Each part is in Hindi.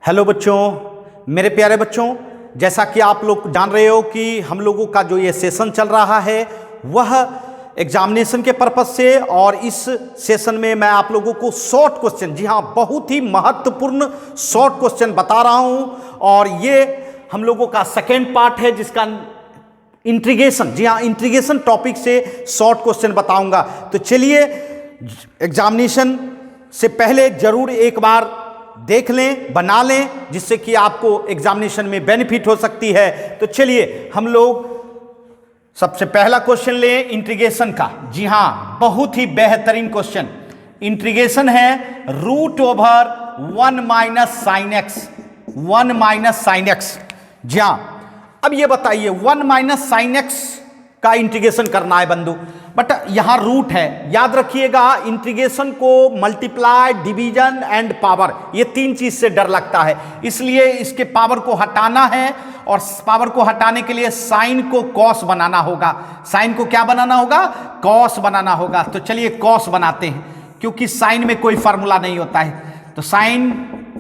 हेलो बच्चों, मेरे प्यारे बच्चों, जैसा कि आप लोग जान रहे हो कि हम लोगों का जो ये सेशन चल रहा है वह एग्जामिनेशन के पर्पज से, और इस सेशन में मैं आप लोगों को शॉर्ट क्वेश्चन, जी हाँ बहुत ही महत्वपूर्ण शॉर्ट क्वेश्चन बता रहा हूं। और ये हम लोगों का सेकेंड पार्ट है जिसका इंट्रीगेशन, जी हाँ इंट्रीगेशन टॉपिक से शॉर्ट क्वेश्चन बताऊंगा। तो चलिए एग्जामिनेशन से पहले जरूर एक बार देख लें, बना लें, जिससे कि आपको एग्जामिनेशन में बेनिफिट हो सकती है। तो चलिए हम लोग सबसे पहला क्वेश्चन लें इंट्रीगेशन का। जी हां, बहुत ही बेहतरीन क्वेश्चन इंट्रीगेशन है। Root over 1 minus sine x, 1 minus sine x. जी हां, अब ये बताइए 1 माइनस साइन एक्स का इंटीग्रेशन करना है बंधु, बट यहां रूट है। याद रखिएगा इंटीग्रेशन को मल्टीप्लाई, डिवीजन एंड पावर, ये तीन चीज से डर लगता है, इसलिए इसके पावर को हटाना है। और पावर को हटाने के लिए साइन को कॉस बनाना होगा। साइन को क्या बनाना होगा? कॉस बनाना होगा। तो चलिए कॉस बनाते हैं, क्योंकि साइन में कोई फार्मूला नहीं होता है। तो साइन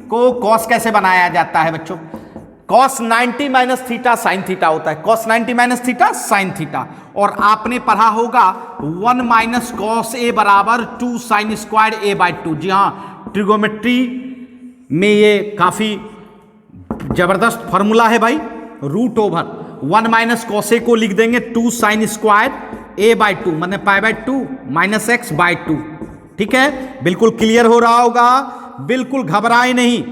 को कॉस कैसे बनाया जाता है बच्चों? Cos 90 minus theta sine theta होता है। Cos 90 minus theta sine theta. और आपने पढ़ा होगा 1 माइनस कॉस ए बराबर 2 साइन स्क्वायर ए बाई 2। जी हाँ, ट्रिगोमेट्री में ये काफी जबरदस्त फॉर्मूला है भाई। Root over 1 minus cos A को लिख देंगे 2 साइन स्क्वायर ए बाई 2, मैंने pi by 2 minus x by 2। ठीक है, बिल्कुल क्लियर हो रहा होगा, बिल्कुल घबराए नहीं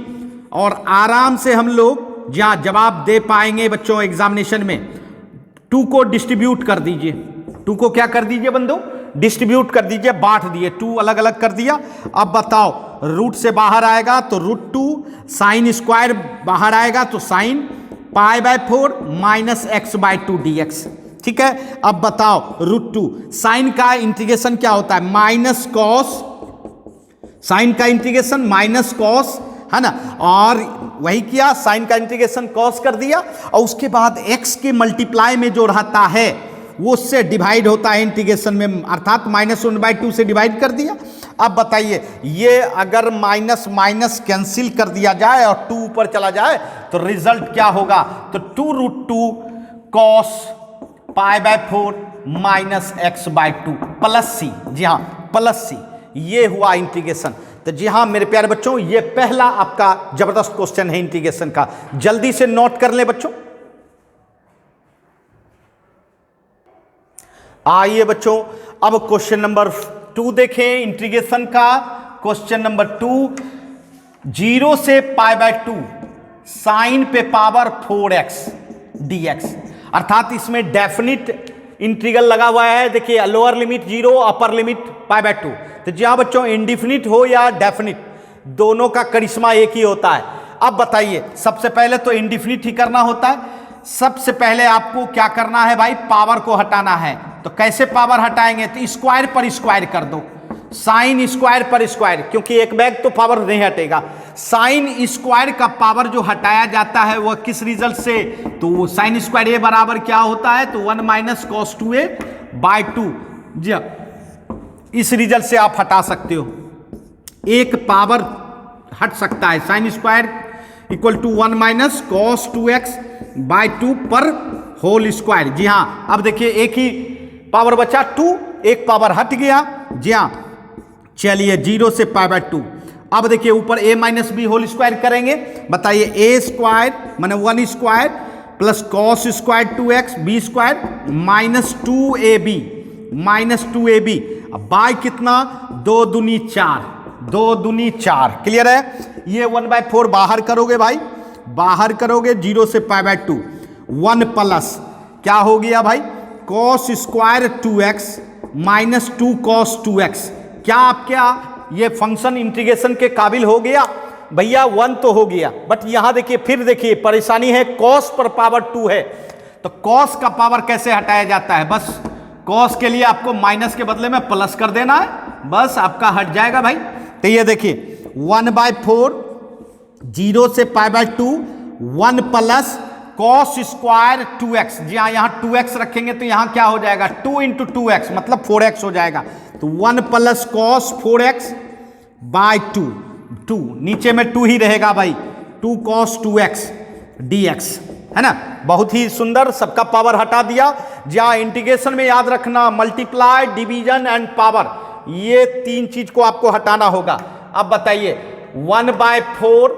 और आराम से हम लोग जहां जवाब दे पाएंगे बच्चों एग्जामिनेशन में। 2 को डिस्ट्रीब्यूट कर दीजिए, 2 को क्या कर दीजिए बंधु? डिस्ट्रीब्यूट कर दीजिए, बांट दिए, 2 अलग अलग कर दिया। अब बताओ रूट से बाहर आएगा तो रूट 2, साइन स्क्वायर बाहर आएगा तो sine pi by 4 minus x by 2 dx। ठीक है, अब बताओ रूट 2, साइन का इंटीग्रेशन क्या होता है? माइनस कॉस, साइन का इंटीग्रेशन माइनस कॉस है ना, और वही किया, साइन का इंटीग्रेशन कॉस कर दिया, और उसके बाद एक्स के मल्टीप्लाई में जो रहता है वो उससे डिवाइड होता है इंटीग्रेशन में, अर्थात -1/2 से डिवाइड कर दिया। अब बताइए ये अगर माइनस माइनस कैंसिल कर दिया जाए और 2 ऊपर चला जाए तो रिजल्ट क्या होगा? तो 2√2 cos pi by 4 minus x by 2 plus c. जी हाँ प्लस सी, ये हुआ इंटीग्रेशन। तो जी हाँ मेरे प्यारे बच्चों, ये पहला आपका जबरदस्त क्वेश्चन है इंटीग्रेशन का, जल्दी से नोट कर ले बच्चों। आइए बच्चों अब क्वेश्चन नंबर 2 देखें इंटीग्रेशन का। क्वेश्चन नंबर 2, 0 से पाई बाय 2 साइन पे पावर 4x dx, अर्थात इसमें डेफिनिट इंटीग्रल लगा हुआ है। देखिए lower limit 0, upper limit pi by 2। तो जी हाँ बच्चों, इंडिफिनिट हो या डेफिनिट, दोनों का करिश्मा एक ही होता है। अब बताइए, सबसे पहले तो इंडिफिनिट ही करना होता है। सबसे पहले आपको क्या करना है भाई? पावर को हटाना है। तो कैसे पावर हटाएंगे? तो स्क्वायर पर स्क्वायर कर दो, साइन स्क्वायर पर स्क्वायर, क्योंकि एक बैग तो पावर नहीं हटेगा। साइन स्क्वायर का पावर जो हटाया जाता है वह किस रिजल्ट से? तो साइन स्क्वायर ए बराबर क्या होता है? तो 1 माइनस कॉस 2a बाय 2। जी हाँ, इस रिजल्ट से आप हटा सकते हो, एक पावर हट सकता है। Sine square equal to 1 minus cos 2x by 2 पर होल स्क्वायर। जी हाँ, अब देखिए एक ही पावर बचा 2, एक पावर हट गया। जी हाँ, चलिए 0 से पाई बाय 2। अब देखिए ऊपर a minus b whole square करेंगे। बताइए a स्क्वायर माने 1 square plus cos square 2x b square minus 2ab minus 2ab। अब बाय कितना? 2 दूनी 4, 2 दूनी 4। क्लियर है? ये 1/4 बाहर करोगे भाई, बाहर करोगे 0 से पाई बाय 2, 1 प्लस क्या हो गया भाई? Cos square 2x minus 2 cos 2x। क्या आपका ये फंक्शन इंटीग्रेशन के काबिल हो गया? भैया 1 तो हो गया, बट यहां देखिए, फिर देखिए परेशानी है, कॉस पर पावर 2 है। तो कॉस का पावर कैसे हटाया जाता है? बस कॉस के लिए आपको माइनस के बदले में प्लस कर देना है, बस आपका हट जाएगा भाई। तो ये देखिए 1/4, 0 से pi by 2, 1 plus cos square 2x। जी हाँ, यहाँ 2x रखेंगे तो यहाँ क्या हो जाएगा? 2 इंटू 2x मतलब 4x हो जाएगा। तो 1 प्लस कॉस 4x बाय 2, नीचे में 2 ही रहेगा भाई, 2 cos 2x dx, है ना। बहुत ही सुंदर, सबका पावर हटा दिया। जहां इंटीग्रेशन में याद रखना मल्टीप्लाई, डिवीजन एंड पावर, ये 3 चीज को आपको हटाना होगा। अब बताइए 1/4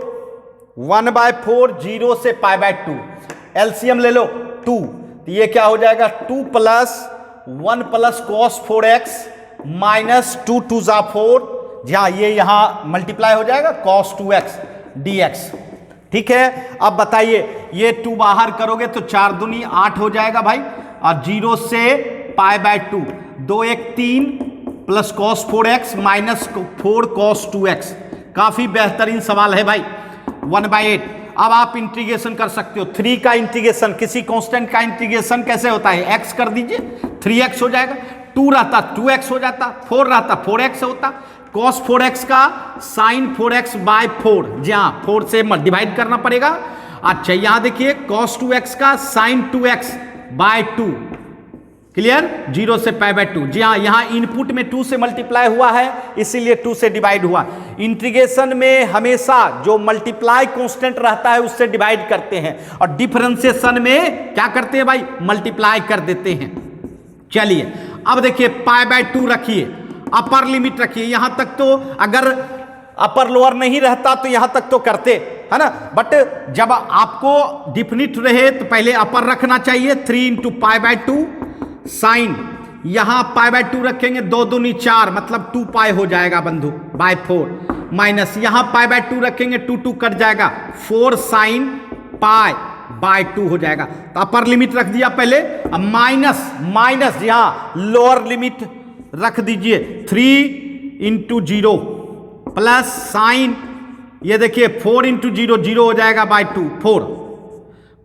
0 से π/2, एलसीएम ले लो 2, तो ये क्या हो जाएगा 2 + 1 + cos 4x माइनस 2 × 2 = 4, जहां ये यहां मल्टीप्लाई हो जाएगा cos 2x dx। ठीक है, अब बताइए ये 2 बाहर करोगे तो 4 दूनी 8 हो जाएगा भाई, और 0 से π/2, 2 1 3 + cos 4x minus 4 cos 2x। काफी बेहतरीन सवाल है भाई। 1/8। अब आप इंटीग्रेशन कर सकते हो। 3 का इंटीग्रेशन, किसी कांस्टेंट का इंटीग्रेशन कैसे होता है, x कर दीजिए 3x हो जाएगा, 2 रहता 2x हो जाता, 4 रहता 4x होता, cos 4x का sin 4x/4, जहां 4 से डिवाइड करना पड़ेगा। अच्छा यहां देखिए cos 2x का sin 2x/2, क्लियर, 0 से π/2, जी हाँ, यहां इनपुट में 2 से मल्टीप्लाई हुआ है इसीलिए 2 से डिवाइड हुआ। इंटीग्रेशन में हमेशा जो मल्टीप्लाई कांस्टेंट रहता है उससे डिवाइड करते हैं, और डिफरेंशिएशन में क्या करते हैं भाई, मल्टीप्लाई कर देते हैं। चलिए अब देखिए π/2 रखिए, अपर लिमिट रखिए। यहां तक तो अगर अपर लोअर नहीं रहता तो यहां तक तो करते, है ना, बट जब आपको डिफिनिट रहे तो पहले अपर रखना चाहिए। 3 × π/2 साइन, यहां π/2 रखेंगे, 2 दूनी 4 मतलब 2π हो जाएगा बंधु /4, माइनस यहां π/2 रखेंगे, 2 2 कट जाएगा, 4 sin π/2 हो जाएगा। तो अपर लिमिट रख दिया पहले, अब माइनस यहां लोअर लिमिट रख दीजिए, 3 × 0 प्लस साइन, ये देखिए 4 × 0 0 हो जाएगा /2 4,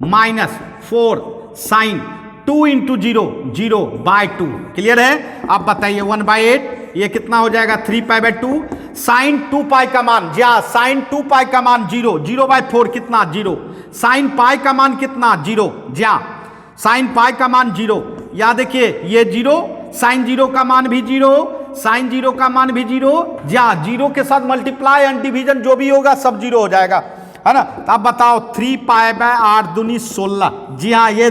माइनस 4 साइन 2 × 0 0/2, क्लियर है। अब बताइए 1/8 ये कितना हो जाएगा, 3π/2, साइन 2π का मान, जहां साइन 2π का मान 0, 0/4 कितना 0, साइन π का मान कितना 0, जहां साइन π का मान 0, या देखिए ये 0, साइन 0 का मान भी 0, साइन 0 का मान भी 0, जहां 0 के साथ मल्टीप्लाई एंड डिवीजन जो भी होगा सब 0 हो जाएगा, है ना। तो अब बताओ 3π/8 दूनी 16, जी हाँ ये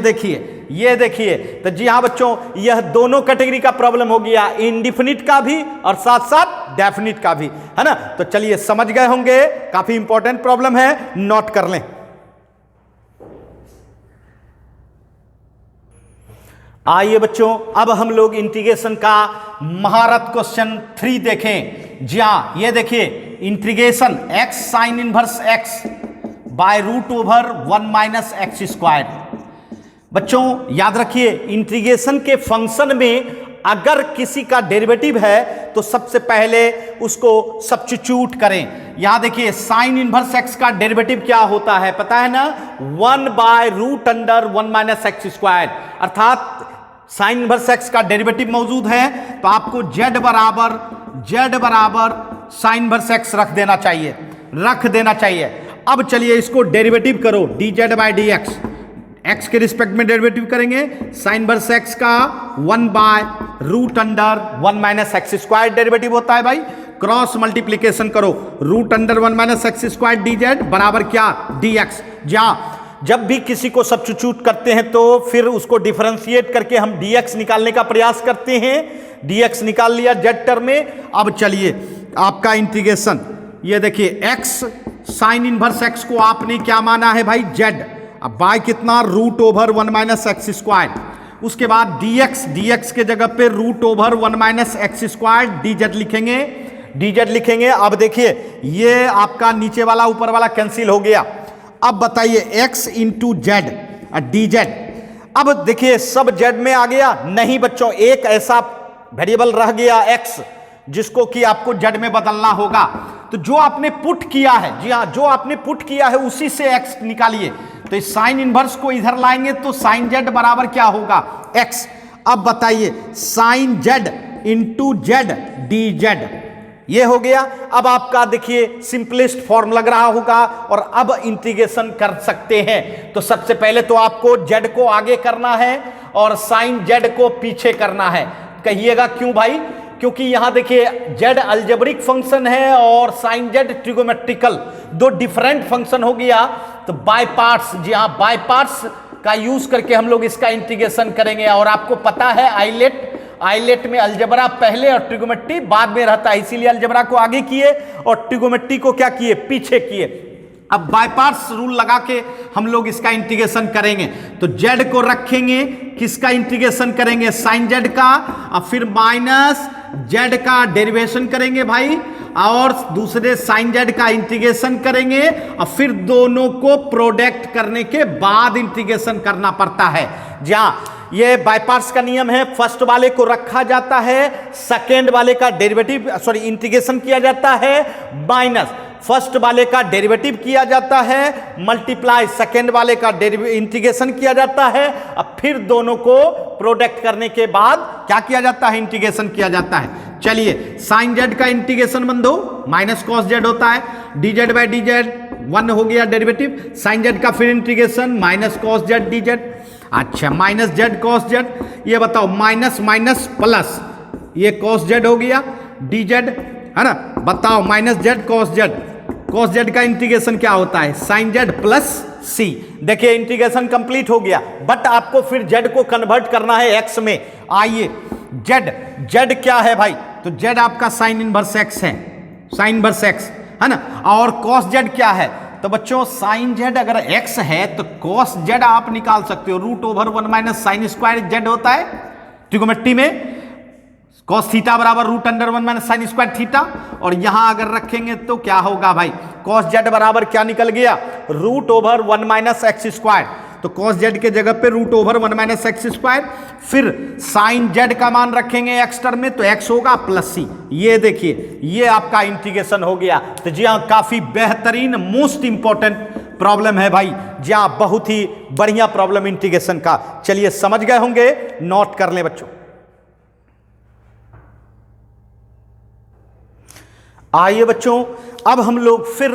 देखिए, तो जी हाँ बच्चों, यह दोनों कैटेगरी का प्रॉब्लम हो गया, इनडिफिनिट का भी और साथ साथ डेफिनिट का भी, है ना। तो चलिए समझ गए होंगे, काफी इंपॉर्टेंट प्रॉब्लम है, नोट कर लें। आइए बच्चों, अब हम लोग इंटीग्रेशन का महारत क्वेश्चन 3 देखें। जी हाँ ये देखिए, integration x sin 1x √1 - x²। बच्चों याद रखिए, इंटीग्रेशन के फंक्शन में अगर किसी का डेरिवेटिव है तो सबसे पहले उसको सब्स्टिट्यूट करें। यहां देखिए sin 1x का डेरिवेटिव क्या होता है पता है ना, 1/√1 - x², अर्थात sin 1x का डेरिवेटिव मौजूद है तो आपको z बराबर sin 1x रख देना चाहिए। अब चलिए इसको डेरिवेटिव करो, dz/dx, x के रिस्पेक्ट में डेरिवेटिव करेंगे, sin 1x का 1/√1 - x² डेरिवेटिव होता है भाई, क्रॉस मल्टीप्लीकेशन करो, √1 - x² dz बराबर क्या, dx। जहां जब भी किसी को सब्स्टिट्यूट करते हैं तो फिर उसको डिफरेंशिएट करके हम dx निकालने का प्रयास करते हैं। dx निकाल लिया z टर्म में। अब चलिए आपका इंटीग्रेशन, ये देखिए x sin 1x को आपने क्या माना है भाई, z, अब बाय कितना, √1 - x², उसके बाद dx के जगह पे √1 - x² dz लिखेंगे। अब देखिए ये आपका नीचे वाला ऊपर वाला कैंसिल हो गया। अब बताइए x × z dz, अब देखिए सब z में आ गया, नहीं बच्चों, एक ऐसा वेरिएबल रह गया x जिसको कि आपको z में बदलना होगा। तो जो आपने पुट किया है, जी हाँ जो आपने पुट किया है उसी से x निकालिए। तो इस साइन इनवर्स को इधर लाएंगे तो साइन z बराबर क्या होगा, x। अब बताइए साइन z × z dz, ये हो गया। अब आपका देखिए सिंपलेस्ट फॉर्म लग रहा होगा और अब इंटीग्रेशन कर सकते हैं। तो सबसे पहले तो आपको z को आगे करना है और साइन z को पीछे करना है। कहिएगा क्यों भाई, क्योंकि यहां देखिए z अलजेब्रिक फंक्शन है और साइन z ट्रिगोमेट्रिकल, दो डिफरेंट फंक्शन हो गया। तो बाय पार्ट्स, जी हाँ, बाय पार्ट्स का यूज करके हम लोग इसका इंटीग्रेशन करेंगे। और आपको पता है आइलेट में अलजबरा पहले और ट्रिगोमेट्री बाद में रहता है, इसीलिए अलजबरा को आगे किए और ट्रिगोमेट्री को क्या किए, पीछे किए। अब बाय पार्ट्स रूल लगा के हम लोग इसका इंटीग्रेशन करेंगे। तो z को रखेंगे, किसका इंटीग्रेशन करेंगे, साइन z का, और फिर माइनस z का डेरिवेशन करेंगे भाई, और दूसरे साइन z का इंटीग्रेशन करेंगे, और फिर दोनों को प्रोडक्ट करने के बाद इंटीग्रेशन करना पड़ता है। जहां ये बाय पार्ट्स का नियम है, फर्स्ट वाले को रखा जाता है, सेकेंड वाले का डेरिवेटिव इंटीग्रेशन किया जाता है, माइनस फर्स्ट वाले का डेरिवेटिव किया जाता है, मल्टीप्लाई सेकेंड वाले का इंटीग्रेशन किया जाता है, अब फिर दोनों को प्रोडक्ट करने के बाद क्या किया जाता है, इंटीग्रेशन किया जाता है। चलिए साइन z का इंटीग्रेशन बंदो माइनस कॉस z होता है, dz बाई dz 1 हो गया डेरिवेटिव, साइन z का फिर integration minus cos z dz, अच्छा माइनस z कॉस z, ये बताओ माइनस माइनस प्लस, ये कॉस z हो गया dz, है ना, बताओ minus z cos z, cos z का इंटीग्रेशन क्या होता है, साइन z प्लस c। देखिए इंटीग्रेशन कंप्लीट हो गया, बट आपको फिर z को कन्वर्ट करना है x में। आइए z क्या है भाई, तो z आपका साइन इनवर्स x है, साइन इनवर्स x है ना, और कॉस z क्या है, तो बच्चों साइन z अगर x है तो कॉस z आप निकाल सकते हो, root over 1 minus sine square z होता है ट्रिगोमेट्री में, कॉस थीटा बराबर root under 1 minus sine square theta, और यहां अगर रखेंगे तो क्या होगा भाई, कॉस z बराबर क्या निकल गया, root over 1 minus x square, तो कॉस z के जगह पे root over 1 minus x square, फिर साइन z का मान रखेंगे x टर्म में तो x होगा प्लस c। ये देखिए ये आपका इंटीग्रेशन हो गया। तो जी हाँ, काफी बेहतरीन मोस्ट इंपॉर्टेंट प्रॉब्लम है भाई, जी हाँ, बहुत ही बढ़िया प्रॉब्लम इंटीग्रेशन का। चलिए समझ गए होंगे, नोट कर लें बच्चों। आइए बच्चों, अब हम लोग फिर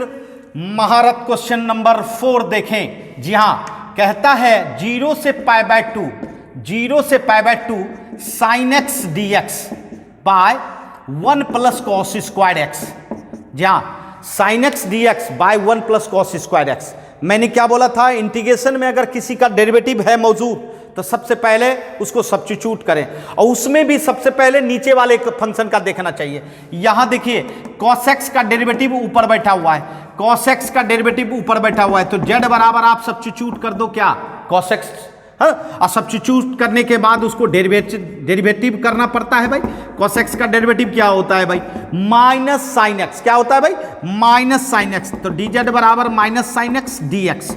महारत क्वेश्चन नंबर 4 देखें। जी हां, कहता है 0 से पाई बाय 2, 0 से pi by 2 sine x d x by 1 plus cos square x. जी हां, sine x d x by 1 plus cos square x. मैंने क्या बोला था, इंटीग्रेशन में अगर किसी का डेरिवेटिव है मौजूद तो सबसे पहले उसको सब्स्टिट्यूट करें, और उसमें भी सबसे पहले नीचे वाले फंक्शन का देखना चाहिए। यहां देखिए cos x का डेरिवेटिव ऊपर बैठा हुआ है, cos x का डेरिवेटिव ऊपर बैठा हुआ है, तो z बराबर आप सब्स्टिट्यूट कर दो क्या, cos x, हाँ, और सब्स्टिट्यूट करने के बाद उसको डेरिवेटिव करना पड़ता है भाई। cos x का डेरिवेटिव क्या होता है भाई, माइनस साइन x, क्या होता है भाई, माइनस साइन x, तो dz बराबर minus sine x dx।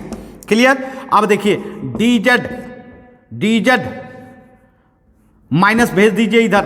Clear. अब देखिए dz माइनस भेज दीजिए इधर,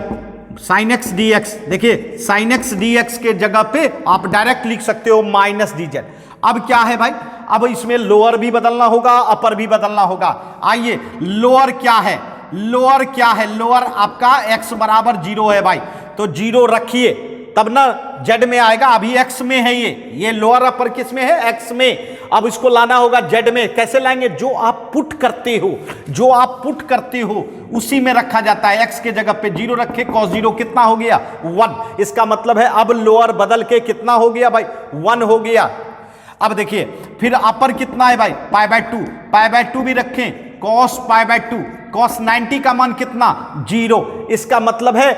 साइन एक्स डी एक्स, देखिए साइन एक्स डी एक्स के जगह पे आप डायरेक्ट लिख सकते हो माइनस dz। अब क्या है भाई, अब इसमें लोअर भी बदलना होगा, अपर भी बदलना होगा। आइए लोअर क्या है, लोअर क्या है, लोअर आपका x बराबर 0 है भाई, तो 0 रखिए तब ना z में आएगा, अभी x में है, ये लोअर अपर किस में है, x में। अब इसको लाना होगा z में, कैसे लाएंगे, जो आप पुट करते हो, जो आप पुट करते हो उसी में रखा जाता है। x के जगह पे 0 रखे, cos 0 कितना हो गया 1, इसका मतलब है अब लोअर बदल के कितना हो गया भाई 1 हो गया। अब देखिए फिर अपर कितना है भाई, पाई बाय 2, पाई बाय 2 भी रखें, cos पाई बाय 2, cos 90 का मान कितना 0, इसका मतलब है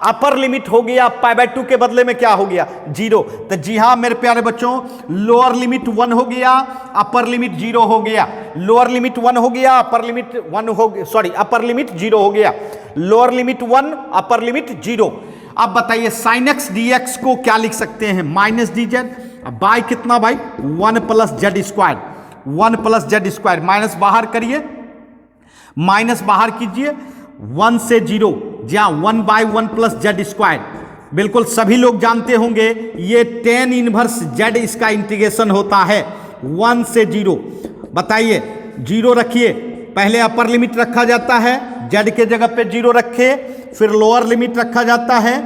अपर लिमिट हो गया पाई बाय 2 के बदले में क्या हो गया 0। तो जी हाँ मेरे प्यारे बच्चों, लोअर लिमिट 1 हो गया, अपर लिमिट 0 हो गया, लोअर लिमिट 1 हो गया, अपर लिमिट 1 हो गया, सॉरी अपर लिमिट 0 हो गया, लोअर लिमिट 1 अपर लिमिट 0। अब बताइए साइन एक्स डी एक्स को क्या लिख सकते हैं, माइनस डी जेड बाय कितना भाई 1 plus Z square, 1 plus Z square, minus बाहर करिए, माइनस बाहर कीजिए, 1 से 0, जहां 1 बाय 1 प्लस जेड स्क्वायर, बिल्कुल सभी लोग जानते होंगे ये tan इनवर्स z इसका इंटीग्रेशन होता है 1 से 0। बताइए 0 रखिए, पहले अपर लिमिट रखा जाता है, z के जगह पे 0 रखे, फिर लोअर लिमिट रखा जाता है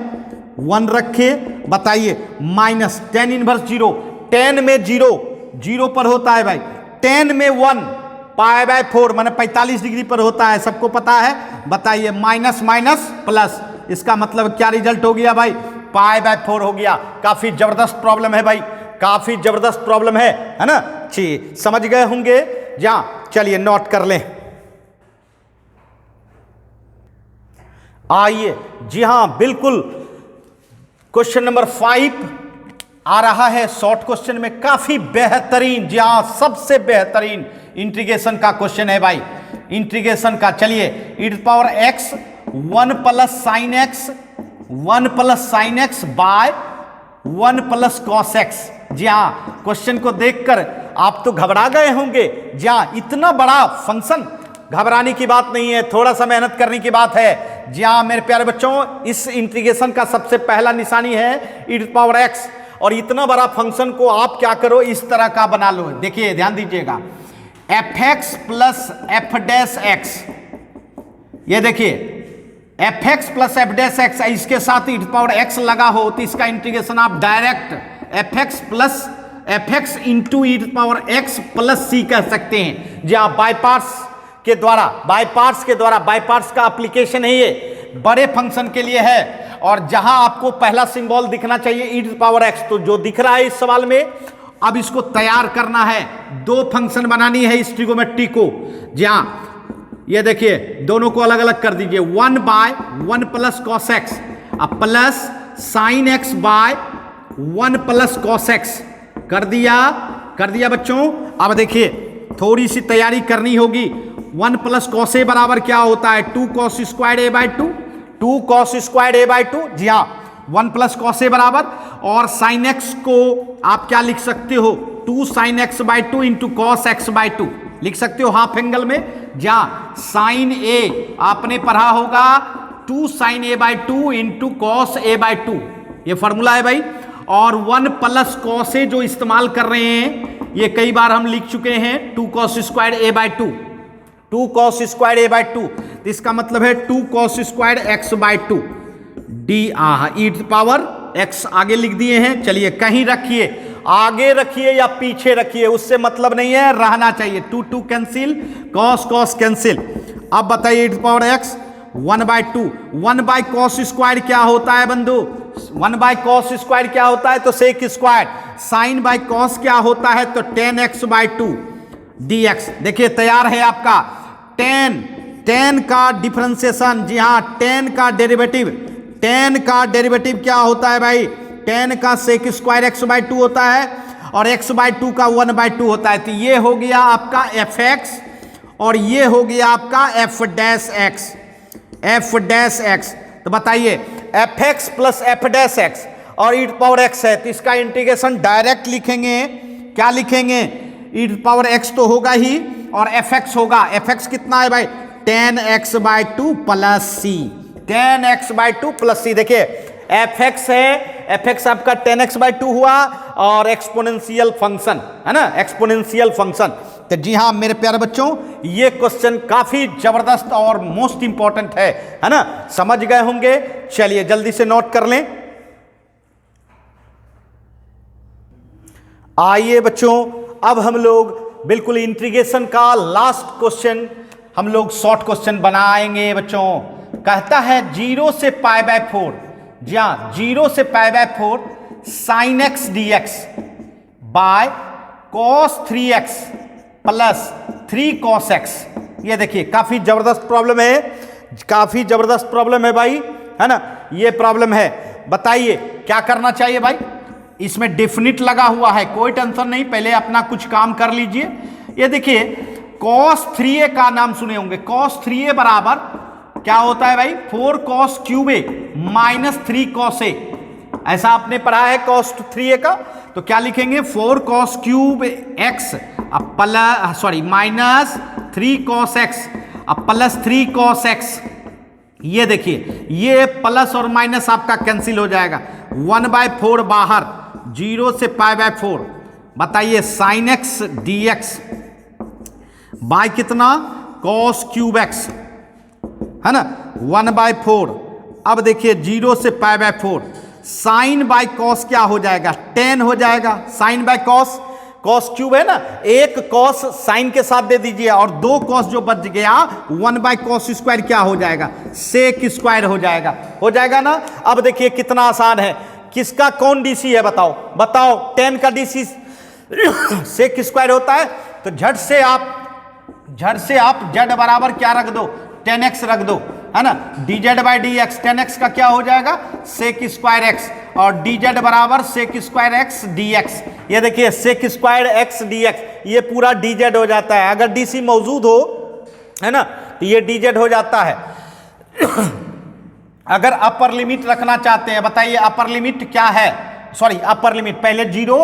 1 रखे। बताइए माइनस tan इनवर्स 0, tan में 0 0 पर होता है भाई, tan में 1 पाई बाय 4 माने 45 डिग्री पर होता है, सबको पता है। बताइए माइनस माइनस प्लस, इसका मतलब क्या रिजल्ट हो गया भाई, पाई बाय 4 हो गया। काफी जबरदस्त प्रॉब्लम है भाई, काफी जबरदस्त प्रॉब्लम है ना। जी समझ गए होंगे जा, चलिए नोट कर लें। आइए जी हाँ बिल्कुल, क्वेश्चन नंबर 5 आ रहा है शॉर्ट क्वेश्चन में, काफी बेहतरीन, जी हाँ सबसे बेहतरीन इंटीग्रेशन का क्वेश्चन है भाई, इंटीग्रेशन का। चलिए e⁻x 1 + sin x 1 + sin x by 1 + cos x। जी हाँ क्वेश्चन को देखकर आप तो घबरा गए होंगे। जी हाँ इतना बड़ा फंक्शन, घबराने की बात नहीं है, थोड़ा सा मेहनत करने की बात है। जी हाँ मेरे प्यारे बच्चों, इस इंटीग्रेशन का सबसे पहला निशानी है e⁻x, और इतना बड़ा फंक्शन को आप क्या करो, इस तरह का बना लो। देखिए ध्यान दीजिएगा, fx + f'(x), ये देखिए fx + f'(x), इसके साथ e⁻x लगा हो तो इसका इंटीग्रेशन आप direct fx + fx × e⁻x + c कह सकते हैं। जी हाँ बाय पार्ट्स के द्वारा, बाय पार्ट्स का एप्लीकेशन है ये, बड़े फंक्शन के लिए है। और जहां आपको पहला सिंबल दिखना चाहिए e⁻x, तो जो दिख रहा है इस सवाल में, अब इसको तैयार करना है, दो फंक्शन बनानी है इस ट्रिगोमेट्री को। जी हाँ ये देखिए दोनों को अलग अलग कर दीजिए, 1/1 + cos x plus sin x by 1 + cos x कर दिया बच्चों। अब देखिए थोड़ी सी तैयारी करनी होगी। 1 + cos a बराबर क्या होता है, 2 cos squared a/2, 2 cos squared a/2। जी हाँ 1 + cos a बराबर, और sin x को आप क्या लिख सकते हो, 2 sin x/2 × cos x/2 लिख सकते हो हाफ एंगल में। जहां sin a आपने पढ़ा होगा 2 sin a/2 × cos a/2, ये फॉर्मूला है भाई। और 1 + cos a जो इस्तेमाल कर रहे हैं, ये कई बार हम लिख चुके हैं, 2 cos squared a/2, 2 cos squared a/2, तो इसका मतलब है 2 cos स्क्वायर्ड x/2 e⁻x आगे लिख दिए हैं। चलिए कहीं रखिए, आगे रखिए या पीछे रखिए उससे मतलब नहीं है, रहना चाहिए। 2 कैंसिल, cos कैंसिल। अब बताइए e⁻x 1/2, 1/cos स्क्वायर्ड क्या होता है बंधु, 1/cos स्क्वायर्ड क्या होता है, तो सेक स्क्वायर्ड। sin/cos क्या होता है, तो tan x/2 dx। देखिए तैयार है आपका tan का डिफरेंशिएशन। जी हाँ tan का डेरिवेटिव क्या होता है भाई, tan का सेक स्क्वायर x/2 होता है, और x/2 का 1/2 होता है। तो ये हो गया आपका fx, और ये हो गया आपका f'(x). तो बताइए fx + f'(x) और e⁻x है, तो इसका इंटीग्रेशन डायरेक्ट लिखेंगे। क्या लिखेंगे, e⁻x तो होगा ही, और fx होगा। fx कितना है भाई, tan x/2 + c, tan x/2 + c। देखिए fx है, fx आपका tan x/2 हुआ, और एक्सपोनेंशियल फंक्शन है ना, एक्सपोनेंशियल फंक्शन। तो जी हाँ मेरे प्यारे बच्चों, ये क्वेश्चन काफी जबरदस्त और मोस्ट इंपॉर्टेंट है ना, समझ गए होंगे। चलिए जल्दी से नोट कर लें। आइए बच्चों, अब हम लोग बिल्कुल इंटीग्रेशन का लास्ट क्वेश्चन हम लोग शॉर्ट क्वेश्चन बनाएंगे बच्चों। कहता है 0 से π/4, जी हाँ 0 से π/4 sin x dx by cos 3x + 3 cos x। ये देखिए काफी जबरदस्त प्रॉब्लम है, काफी जबरदस्त प्रॉब्लम है भाई, है ना, ये प्रॉब्लम है। बताइए क्या करना चाहिए भाई, इसमें डेफिनिट लगा हुआ है, कोई टेंशन नहीं, पहले अपना कुछ काम कर लीजिए। ये देखिए cos 3a का नाम सुने होंगे, cos 3a बराबर क्या होता है भाई, 4 cos cube a - 3 cos a। ऐसा आपने पढ़ा है cos 3a का, तो क्या लिखेंगे, 4 cos cube x minus 3 cos x plus 3 cos x। ये देखिए ये प्लस और माइनस आपका कैंसिल हो जाएगा, 1/4 बाहर, 0 से π/4। बताइए sin x dx बाय कितना, cos क्यूब x, है ना, 1/4। अब देखिए 0 से π/4, sin बाय cos क्या हो जाएगा, tan हो जाएगा। sin by cos, cos cube है ना, एक कॉस साइन के साथ दे दीजिए और 2 कॉस जो बच गया 1 बाय कॉस स्क्वायर क्या हो जाएगा, सेक स्क्वायर हो जाएगा ना। अब देखिए कितना आसान है, किसका कौन डीसी है बताओ, बताओ 10 का डीसी सेक स्क्वायर होता है। तो झट से आप जेड बराबर क्या रख दो, 10x रख दो, है ना। D z by d x, 10x का क्या हो जाएगा, सेक स्क्वायर एक्स, और डी जेड बराबर sec square x d x. ये देखिए sec square x d x, ये पूरा डी जेड हो जाता है। अगर डीसी मौजूद हो, है ना, तो ये डी जेड हो जाता है। अगर अपर लिमिट रखना चाहते हैं, बताइए अपर लिमिट क्या है, सॉरी अपर लिमिट पहले 0,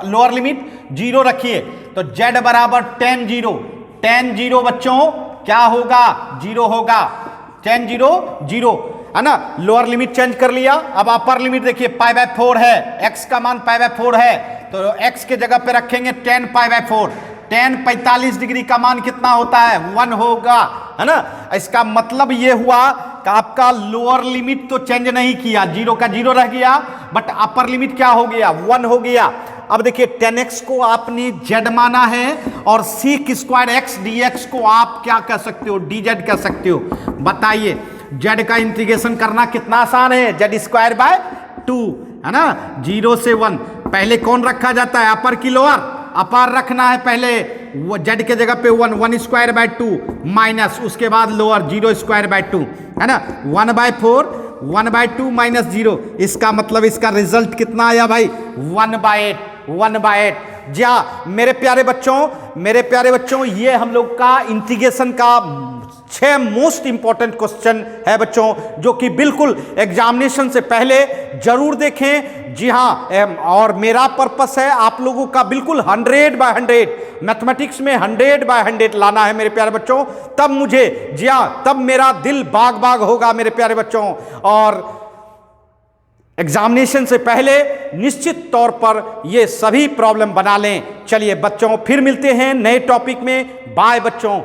लोअर लिमिट 0 रखिए, तो जेड बराबर 10 0 बच्चों क्या होगा, 0 होगा, 10 0 है ना। लोअर लिमिट चेंज कर लिया। अब अपर लिमिट देखिए पाई बाय 4 है, x का मान पाई बाय 4 है, तो x के जगह पे रखेंगे 10 पाई बाय 4। 10 45 डिग्री का मान कितना होता है, 1 होगा, है ना। इसका मतलब ये हुआ कि आपका लोअर लिमिट तो चेंज नहीं किया, 0 का 0 रह गया, बट अपर लिमिट क्या हो गया, 1 हो गया। अब देखिए 10x को आपने z माना है और सेक स्क्वायर x dx को आप क्या कह सकते हो, dz कह सकते हो। बताइए z का इंटीग्रेशन करना कितना आसान है, z स्क्वायर बाय 2, है ना। 0 से 1 पहले कौन रखा जाता है, अपर की लोअर, अपर रखना है पहले, वो z के जगह पे 1 स्क्वायर बाय 2 माइनस, उसके बाद लोअर 0 स्क्वायर बाय 2, है ना। 1 बाय 4 1 बाय 2 माइनस 0, इसका मतलब इसका रिजल्ट कितना आया भाई, 1 बाय 8। जी हाँ मेरे प्यारे बच्चों, ये हम लोग का इंटीग्रेशन का 6 मोस्ट इंपॉर्टेंट क्वेश्चन है बच्चों, जो कि बिल्कुल एग्जामिनेशन से पहले जरूर देखें। जी हाँ, और मेरा पर्पस है आप लोगों का बिल्कुल 100 बाय 100 मैथमेटिक्स में 100 बाय 100 लाना है मेरे प्यारे बच्चों, तब मुझे, जी हाँ, तब मेरा दिल बाग बाग होगा मेरे प्यारे बच्चों। और एग्जामिनेशन से पहले निश्चित तौर पर ये सभी प्रॉब्लम बना लें। चलिए बच्चों फिर मिलते हैं नए टॉपिक में, बाय बच्चों।